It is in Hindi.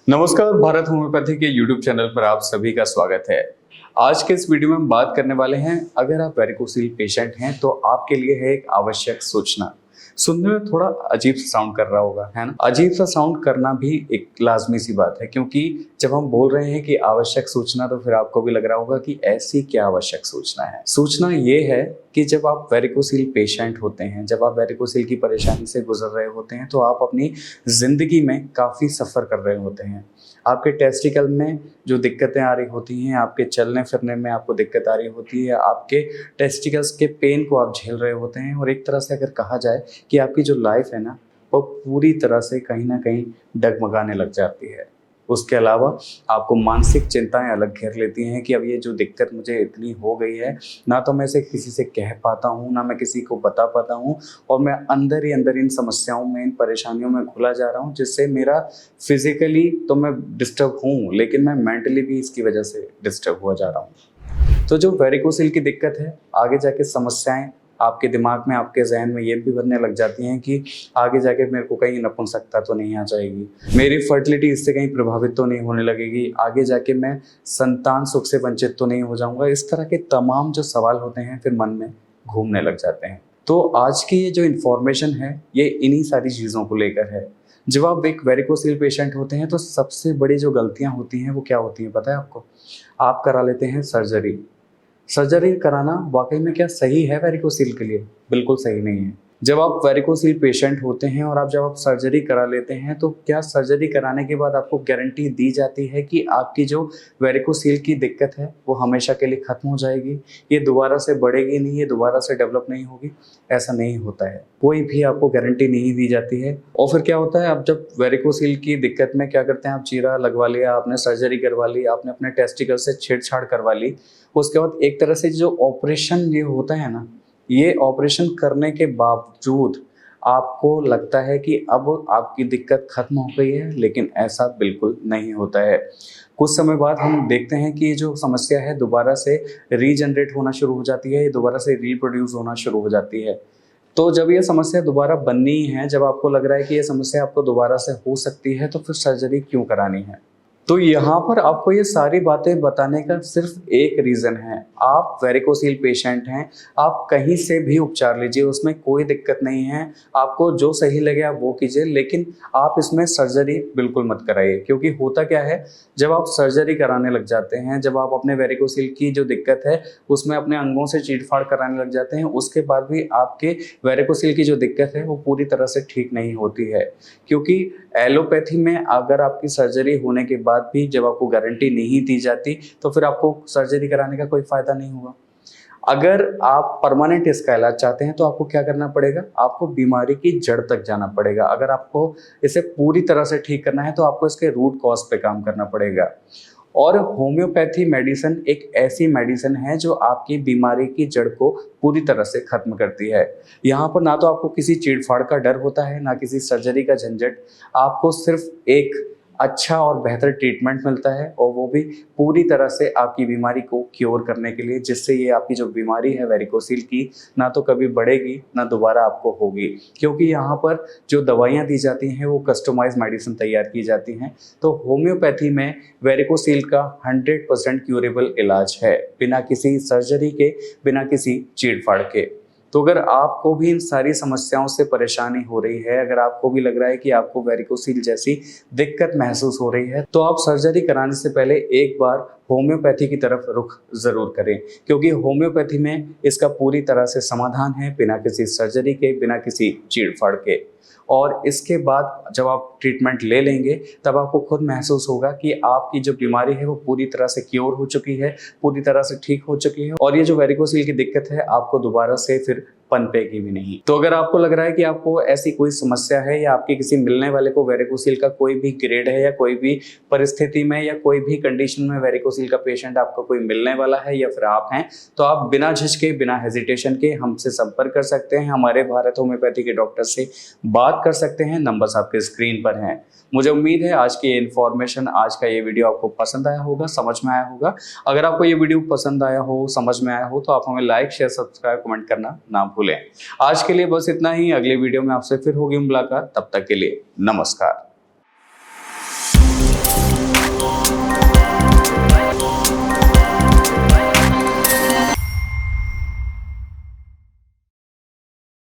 नमस्कार, भारत होम्योपैथी के YouTube चैनल पर आप सभी का स्वागत है। आज के इस वीडियो में हम बात करने वाले हैं, अगर आप वेरिकोसिल पेशेंट हैं तो आपके लिए है एक आवश्यक सूचना। सुनने में थोड़ा अजीब सा साउंड कर रहा होगा, है ना? अजीब सा साउंड करना भी एक लाजमी सी बात है, क्योंकि जब हम बोल रहे हैं कि आवश्यक सूचना, तो फिर आपको भी लग रहा होगा कि ऐसी क्या आवश्यक सूचना है। सूचना ये है कि जब आप वेरिकोसिल पेशेंट होते हैं, जब आप वेरिकोसिल की परेशानी से गुजर रहे होते हैं, तो आप अपनी जिंदगी में काफ़ी सफ़र कर रहे होते हैं। आपके टेस्टिकल में जो दिक्कतें आ रही होती हैं, आपके चलने फिरने में आपको दिक्कत आ रही होती है, आपके टेस्टिकल्स के पेन को आप झेल रहे होते हैं, और एक तरह से अगर कहा जाए कि आपकी जो लाइफ है ना, वो पूरी तरह से कहीं ना कहीं डगमगाने लग जाती है। उसके अलावा आपको मानसिक चिंताएं अलग घेर लेती हैं कि अब ये जो दिक्कत मुझे इतनी हो गई है, ना तो मैं इसे किसी से कह पाता हूँ, ना मैं किसी को बता पाता हूँ, और मैं अंदर ही अंदर इन समस्याओं में, इन परेशानियों में घुला जा रहा हूँ, जिससे मेरा फिजिकली तो मैं डिस्टर्ब हूँ, लेकिन मैं मेंटली भी इसकी वजह से डिस्टर्ब हुआ जा रहा हूँ। तो जो वेरिकोसिल की दिक्कत है, आगे जाके समस्याएं आपके दिमाग में, आपके जहन में ये भी बनने लग जाती हैं कि आगे जाके मेरे को कहीं नपुंसकता तो नहीं आ जाएगी, मेरी फर्टिलिटी इससे कहीं प्रभावित तो नहीं होने लगेगी, आगे जाके मैं संतान सुख से वंचित तो नहीं हो जाऊंगा। इस तरह के तमाम जो सवाल होते हैं फिर मन में घूमने लग जाते हैं। तो आज की ये जो इन्फॉर्मेशन है, ये इन्हीं सारी चीज़ों को लेकर है। जब आप एक वेरिकोसिल पेशेंट होते हैं तो सबसे बड़ी जो गलतियां होती हैं वो क्या होती हैं पता है आपको? आप करा लेते हैं सर्जरी। सर्जरी कराना वाकई में क्या सही है वेरिकोसिल के लिए? बिल्कुल सही नहीं है। जब आप वेरिकोसिल पेशेंट होते हैं और जब आप सर्जरी करा लेते हैं, तो क्या सर्जरी कराने के बाद आपको गारंटी दी जाती है कि आपकी जो वेरिकोसिल की दिक्कत है वो हमेशा के लिए ख़त्म हो जाएगी, ये दोबारा से बढ़ेगी नहीं, ये दोबारा से डेवलप नहीं होगी? ऐसा नहीं होता है, कोई भी आपको गारंटी नहीं दी जाती है। और फिर क्या होता है, आप जब वेरिकोसिल की दिक्कत में क्या करते हैं, आप चीरा लगवा लिया, आपने सर्जरी करवा ली, आपने अपने टेस्टिकल से छेड़छाड़ करवा ली, उसके बाद एक तरह से जो ऑपरेशन ये होता है ना, ये ऑपरेशन करने के बावजूद आपको लगता है कि अब आपकी दिक्कत खत्म हो गई है, लेकिन ऐसा बिल्कुल नहीं होता है। कुछ समय बाद हम देखते हैं कि ये जो समस्या है दोबारा से रीजनरेट होना शुरू हो जाती है, ये दोबारा से रिप्रोड्यूस होना शुरू हो जाती है। तो जब ये समस्या दोबारा बननी है, जब आपको लग रहा है कि ये समस्या आपको दोबारा से हो सकती है, तो फिर सर्जरी क्यों करानी है? तो यहाँ पर आपको ये सारी बातें बताने का सिर्फ एक रीज़न है। आप वेरिकोसिल पेशेंट हैं, आप कहीं से भी उपचार लीजिए, उसमें कोई दिक्कत नहीं है। आपको जो सही लगे आप वो कीजिए, लेकिन आप इसमें सर्जरी बिल्कुल मत कराइए। क्योंकि होता क्या है, जब आप सर्जरी कराने लग जाते हैं, जब आप अपने वेरिकोसिल की जो दिक्कत है उसमें अपने अंगों से चीड़-फाड़ कराने लग जाते हैं, उसके बाद भी आपके वेरिकोसिल की जो दिक्कत है वो पूरी तरह से ठीक नहीं होती है। क्योंकि एलोपैथी में अगर आपकी सर्जरी होने के बाद भी जब आपको गारंटी नहीं दी जाती, तो फिर आपको सर्जरी कराने का कोई फ़ायदा नहीं होगा। अगर आप परमानेंट इसका इलाज चाहते हैं तो आपको क्या करना पड़ेगा? आपको बीमारी की जड़ तक जाना पड़ेगा। अगर आपको इसे पूरी तरह से ठीक करना है तो आपको इसके रूट कॉज़ पे काम करना पड़ेगा। और होम्योपैथी मेडिसिन एक ऐसी मेडिसिन है जो आपकी बीमारी की जड़ को पूरी तरह से खत्म करती है। यहाँ पर ना तो आपको किसी चीड़-फाड़ का डर होता है, ना किसी सर्जरी का झंझट। आपको सिर्फ एक अच्छा और बेहतर ट्रीटमेंट मिलता है, और वो भी पूरी तरह से आपकी बीमारी को क्योर करने के लिए, जिससे ये आपकी जो बीमारी है वेरिकोसिल की, ना तो कभी बढ़ेगी ना दोबारा आपको होगी। क्योंकि यहाँ पर जो दवाइयाँ दी जाती हैं वो कस्टमाइज मेडिसिन तैयार की जाती हैं। तो होम्योपैथी में वेरिकोसिल का 100% क्यूरेबल इलाज है, बिना किसी सर्जरी के, बिना किसी चीड़-फाड़ के। तो अगर आपको भी इन सारी समस्याओं से परेशानी हो रही है, अगर आपको भी लग रहा है कि आपको वेरिकोसिल जैसी दिक्कत महसूस हो रही है, तो आप सर्जरी कराने से पहले एक बार होम्योपैथी की तरफ रुख ज़रूर करें। क्योंकि होम्योपैथी में इसका पूरी तरह से समाधान है, बिना किसी सर्जरी के, बिना किसी चीड़-फाड़ के। और इसके बाद जब आप ट्रीटमेंट ले लेंगे, तब आपको खुद महसूस होगा कि आपकी जो बीमारी है वो पूरी तरह से क्योर हो चुकी है, पूरी तरह से ठीक हो चुकी है, और ये जो वेरिकोसिल की दिक्कत है आपको दोबारा से फिर पनपेगी भी नहीं। तो अगर आपको लग रहा है कि आपको ऐसी कोई समस्या है, या आपके किसी मिलने वाले को वेरिकोसिल का कोई भी ग्रेड है, या कोई भी परिस्थिति में या कोई भी कंडीशन में वेरिकोसिल का पेशेंट आपको कोई मिलने वाला है, या फिर आप हैं, तो आप बिना झिझके, बिना हेजिटेशन के हमसे संपर्क कर सकते हैं। हमारे भारत होम्योपैथी के डॉक्टर से बात कर सकते हैं। नंबर्स आपके स्क्रीन पर हैं। मुझे उम्मीद है आज की ये इन्फॉर्मेशन, आज का ये वीडियो आपको पसंद आया होगा, समझ में आया होगा। अगर आपको ये वीडियो पसंद आया हो, समझ में आया हो, तो आप हमें लाइक, शेयर, सब्सक्राइब, कमेंट करना ना भूलें। आज के लिए बस इतना ही। अगले वीडियो में आपसे फिर होगी मुलाकात। तब तक के लिए नमस्कार।